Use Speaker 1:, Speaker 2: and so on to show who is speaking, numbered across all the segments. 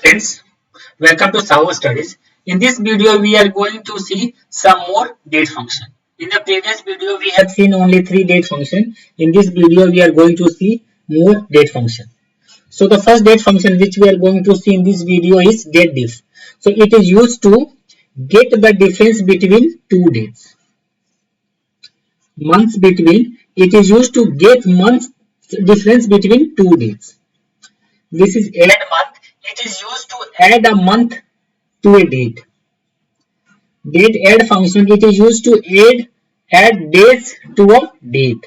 Speaker 1: Friends, welcome to SahuStudies. In this video, we are going to see some more date function. In the previous video, we have seen only 3 date function. In this video, we are going to see more date function. So the first date function which we are going to see in this video is date diff. So it is used to get the difference between two dates. Months between, it is used to get months difference between two dates. This is add month. It is used to add a month to a date. Date add function, it is used to add dates to a date.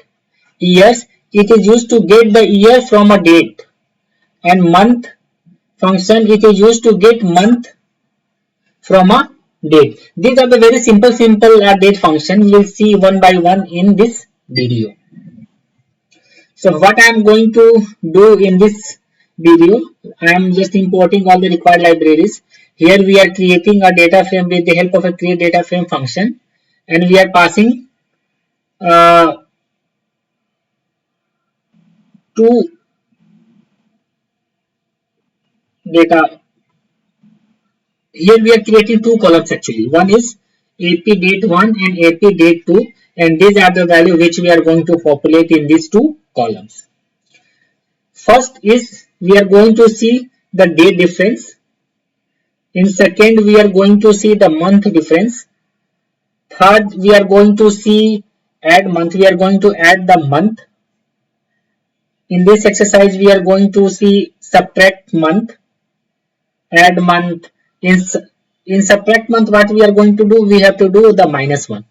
Speaker 1: Years, it is used to get the year from a date. And month function, it is used to get month from a date. These are the very simple date function. We will see one by one in this video. So what I am going to do in this video, I am just importing all the required libraries. Here we are creating a data frame with the help of a create data frame function, and we are passing two data. Here we are creating two columns actually. One is AP date 1 and AP date 2, and these are the value which we are going to populate in these two columns. First is we are going to see the date difference. In second, we are going to see the month difference. Third, we are going to see add month. We are going to add the month. In this exercise, we are going to see subtract month, add month. In subtract month, what we are going to do? We have to do the -1.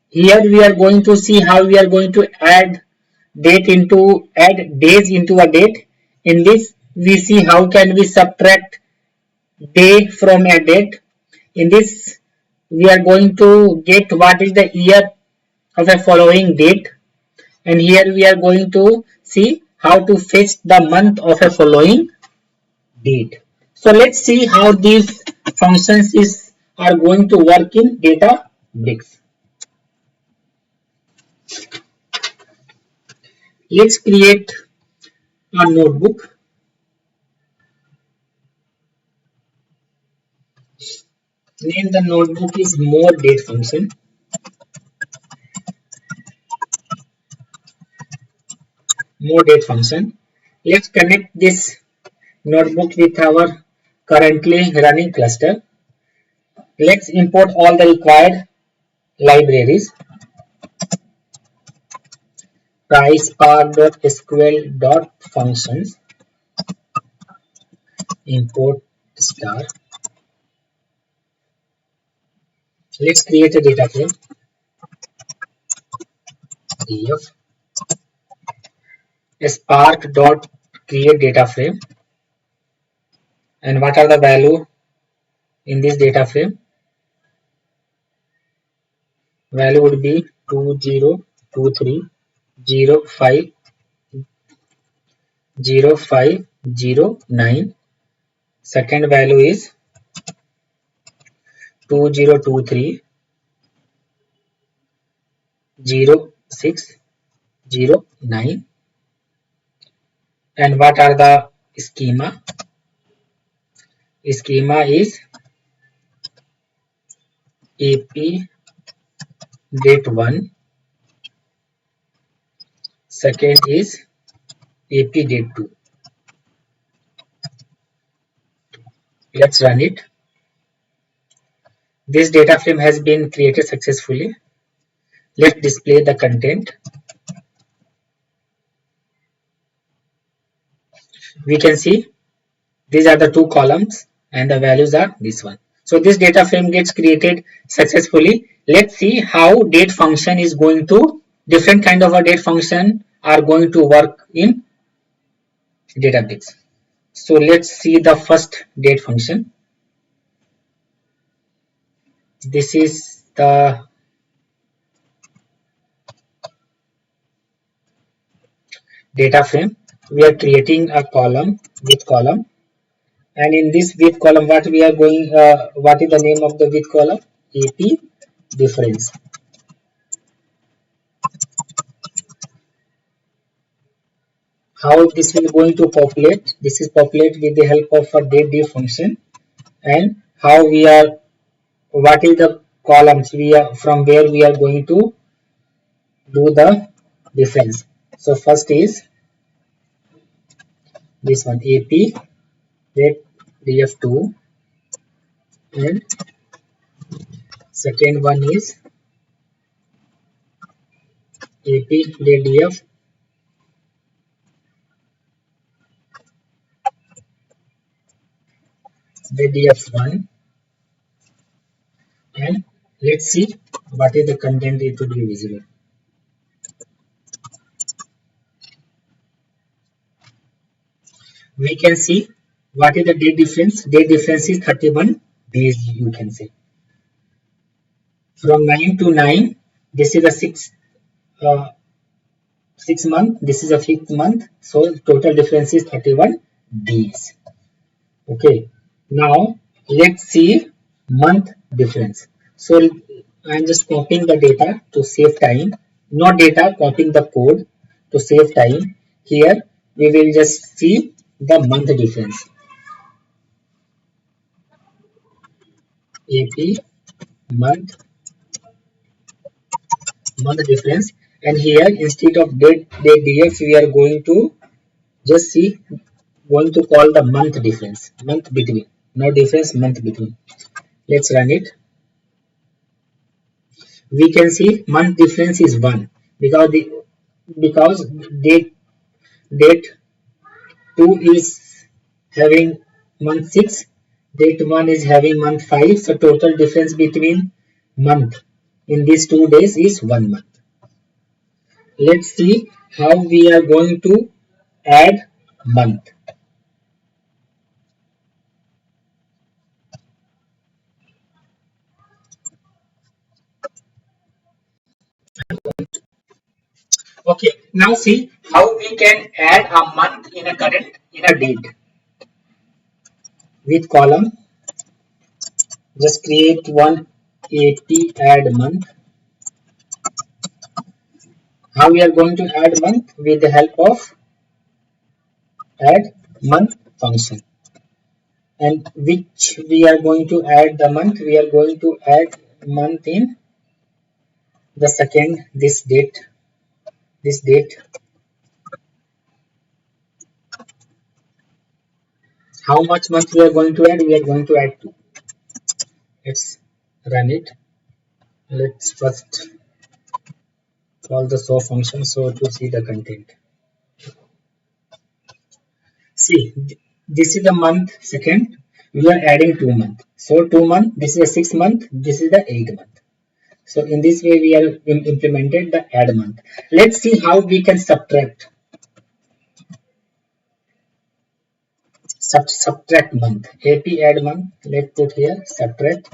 Speaker 1: Here we are going to see how we are going to add days into a date. In this, we see how can we subtract day from a date. In this, we are going to get what is the year of a following date, and here we are going to see how to fetch the month of a following date. So let's see how these functions are going to work in Databricks. Let's create a notebook. Name the notebook is more date function. More date function. Let's connect this notebook with our currently running cluster. Let's import all the required libraries. PySpark.sql.functions. Import star. Let's create a data frame. Df spark.create data frame. And what are the value in this data frame? Value would be 2023050509. Second value is 20230609. And what are the schema? Schema is AP date 1. Second is AP date 2. Let's run it. This data frame has been created successfully. Let's display the content. We can see these are the two columns and the values are this one. So this data frame gets created successfully. Let's see how date function is going to, different kind of a date function are going to work in Databricks. So let's see the first date function. This is the data frame. We are creating a column with column, and in this with column, what is the name of the with column? AP difference. how this will going to populate. This is populate with the help of a date function, and how we are, what is the columns we are, from where we are going to do the difference. So first is this one, AP date df2, and second one is AP date df1, and let's see what is the content it will be visible. We can see what is the date difference. Date difference is 31 days, you can say. From 9 to 9, this is a 6 month, this is a 5th month, so total difference is 31 days. Okay, now let's see month difference. So I'm just copying the data to save time, not data, copying the code to save time. Here we will just see the month difference. AP month difference, and here instead of date df we are going to just see, going to call the month difference, month between, no difference, month between. Let's run it. We can see month difference is 1 because because date date 2 is having month 6, date 1 is having month 5, so total difference between month in these 2 days is 1 month. Let's see how we are going to add month. Okay, now see how we can add a month in a current, in a date. With column, just create one AP add month. How we are going to add month? With the help of add month function. And which we are going to add the month? We are going to add month in the second, this date, this date. How much month we are going to add? We are going to add 2. Let's run it. Let's first call the show function so to see the content. See, this is the month second. We are adding 2 months. So 2 month. This is a 6 month. This is the 8 month. So in this way we are implemented the add month. Let's see how we can subtract. Subtract month. AP add month. Let's put here subtract.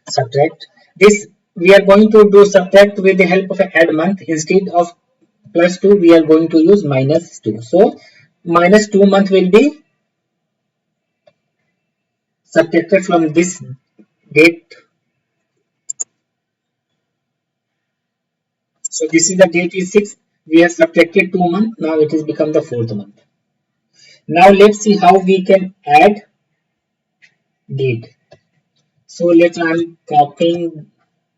Speaker 1: Subtract. This we are going to do subtract with the help of an add month. Instead of +2, we are going to use -2. So -2 month will be subtracted from this date. So this is the date is 6. We have subtracted 2 months. Now it has become the 4th month. Now let's see how we can add date. So I'm copying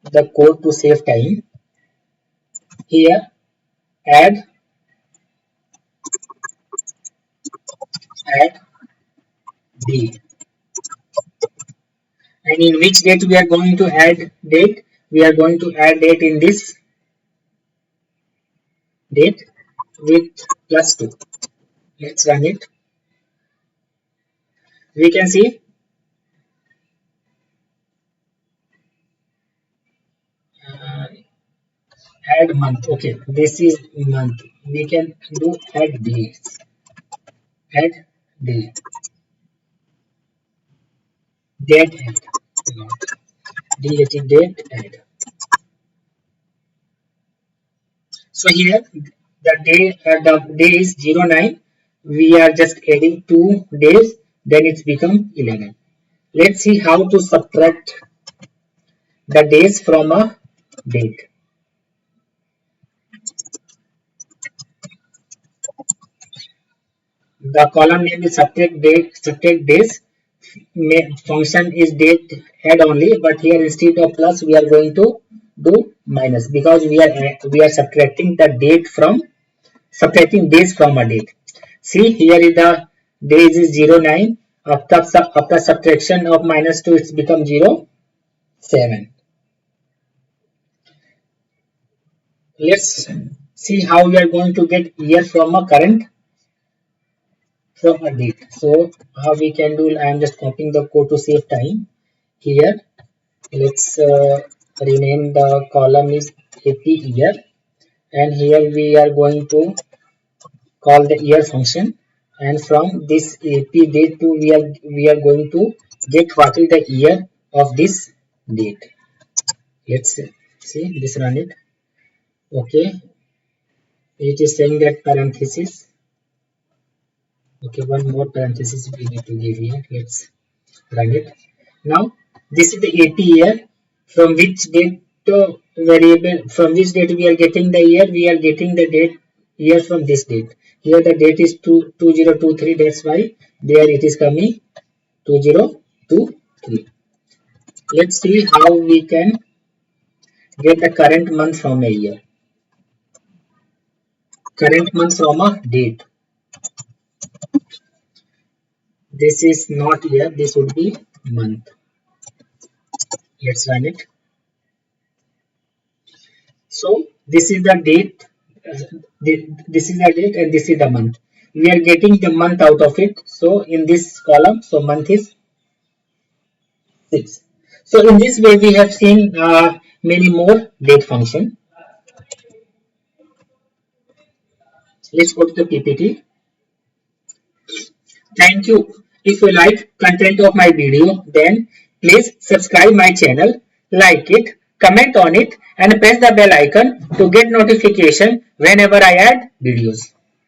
Speaker 1: the code to save time. Here add date. And in which date we are going to add date? We are going to add date in this date with +2. Let's run it. We can see uh, add month. Okay, this is month. We can do add dates. Add date. Date add. Not date add. So here the day is 09. We are just adding 2 days. Then it's become 11. Let's see how to subtract the days from a date. The column name is subtract date, subtract days. Function is date add only, but here instead of plus we are going to do minus, because we are subtracting the date from subtracting days from a date. See, here is the days is 09. After subtraction of -2, it's become 07. Let's see how we are going to get year from a current from a date. So how we can do, I am just copying the code to save time. Here let's rename the column is AP year, and here we are going to call the year function, and from this AP date to we are going to get what is the year of this date. Let's see this, run it. Okay, it is saying that parenthesis. Okay, one more parenthesis we need to give here. Let's run it. Now this is the AP year. From which date variable, from which date we are getting the year? We are getting the date year from this date. Here the date is 2023. That's why there it is coming 2023. Let's see how we can get the current month from a year. Current month from a date. This is not year. This would be month. Let's run it. So this is the date. This is the date and this is the month. We are getting the month out of it. So in this column, so month is 6. So in this way we have seen many more date function. Let's go to the PPT. Thank you. If you like content of my video, then please subscribe my channel, like it, comment on it, and press the bell icon to get notification whenever I add videos.